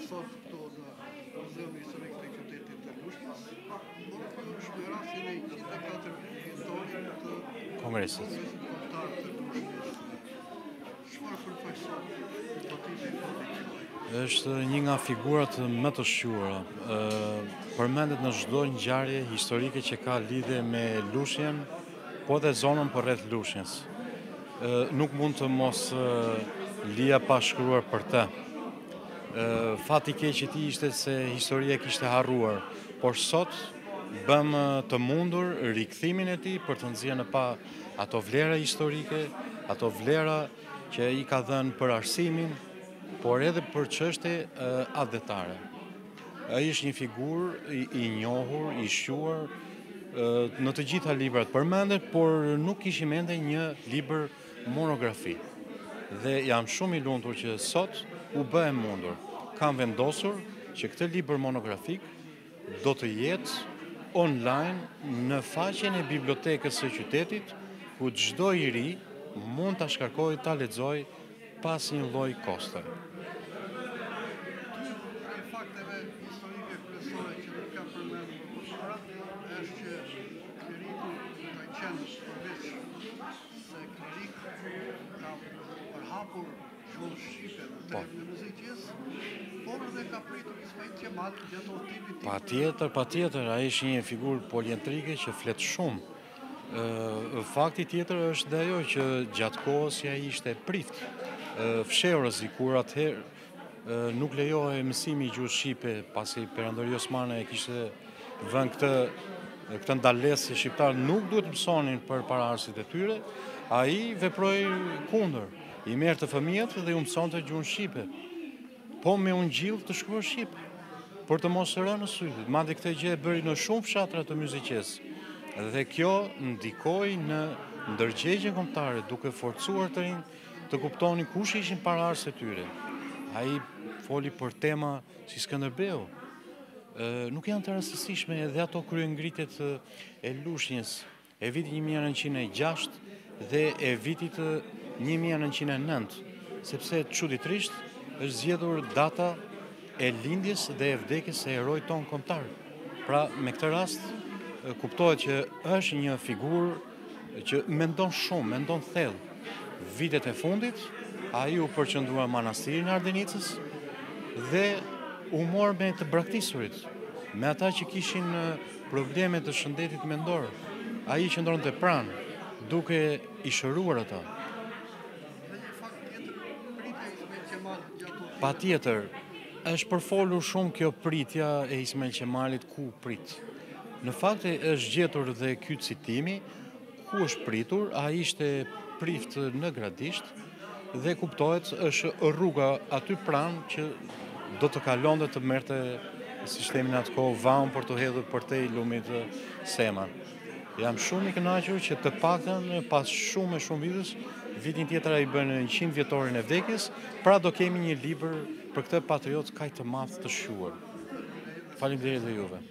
sot këtu në Muzeun Historik të Qytetit të Lushnjës, por kjo është rasti në 104 vjetorin të Kongresit Kombëtar të Lushnjës. Çfarë përfaqëson hipotezi e fundit? është një nga figurat më të shquara. Përmendet në çdo ngjarje historike që ka lidhje me Lushnjën, po dhe zonën përreth Lushnjës. Nuk mund të mos lija pa shkruar për të. Fati i keq i tij ishte se historia kishte harruar, por sot bëm të mundur rikthimin e tij për të nxjerrë në pa ato vlera historike, ato vlera që i ka dhënë për arsimin, por edhe për çështje adhetare. Ai është një figurë i njohur, i shquar, në të gjitha librat përmendet, por nuk kishim ende një libër monografi. Dhe jam shumë i lumtur që sot u bë e mundur. Kam vendosur që këtë libër monografik do të jetë online në faqen e bibliotekës së qytetit, ku çdo i ri mund ta shkarkojë, ta lexojë pas një lloj koste. Fakteve historike kryesore që nuk kam përmendur më përpara është që kleriku ka qenë përveç se klerik ka përhapur gjuhën shqipe në termin e muzikës, por edhe ka pritur Ismail Qemali gjatë udhëtimit tim. Patjetër, ai është një figurë poliedrike që flet shumë. Fakti tjetër është dhe ajo që gjatë kohës që ai ishte prift, fshehurësi, kur atëherë nuk lejohej mësimi i gjuhës shqipe, pasi Perandori Osmane e kishte vënë këtë ndalesë se shqiptarët nuk duhet mësonin për para arsit e tyre, ai veproi kundër. I merrte fëmijët dhe u mësonte gjuhën shqipe, po me ungjill të shkruar shqip, për të mos rënë në sy. Madje këtë gjë e bëri në shumë fshatra të muzikës. Dhe kjo ndikoi në ndërgjegjen kombëtare, duke forcuar të rinj të kuptonin kush ishin paraardhësit e tyre. Ai foli për tema si Skënderbeu. Nuk janë të rastësishme edhe ato kryengritjet e Lushnjës e vitit 1906 dhe e vitit 1909, sepse çuditërisht është zgjedhur data e lindjes dhe e vdekjes së heroit ton kombëtar. Pra, me këtë rast kuptohet që është një figurë që mendon shumë, mendon thellë. Vitet e fundit, ai u përqendrua në manastirin e Ardenicës dhe u mor me të braktisurit, me ata që kishin probleme të shëndetit mendor. Ai qëndronte pranë, duke i shëruar ata. Dhe një fakt tjetër, pritja e Ismail Qemal gjatë udhëtimit. Patjetër, është përfolur shumë kjo pritja e Ismail Qemalit, ku prit. Në fakt është gjetur dhe ky citimi, ku është pritur, ai ishte prift në Gradisht dhe kuptohet është rruga aty pranë që do të kalonte të merrte, siç themi në atë kohë, vaun për të hedhur përtej lumit Sema. Jam shumë i kënaqur që të paktën pas shumë vitësh, vitin tjetër ai bën 100 vjetorin e vdekjes, pra do kemi një libër për këtë patriot kaq të madh të shquar. Faleminderit dhe juve.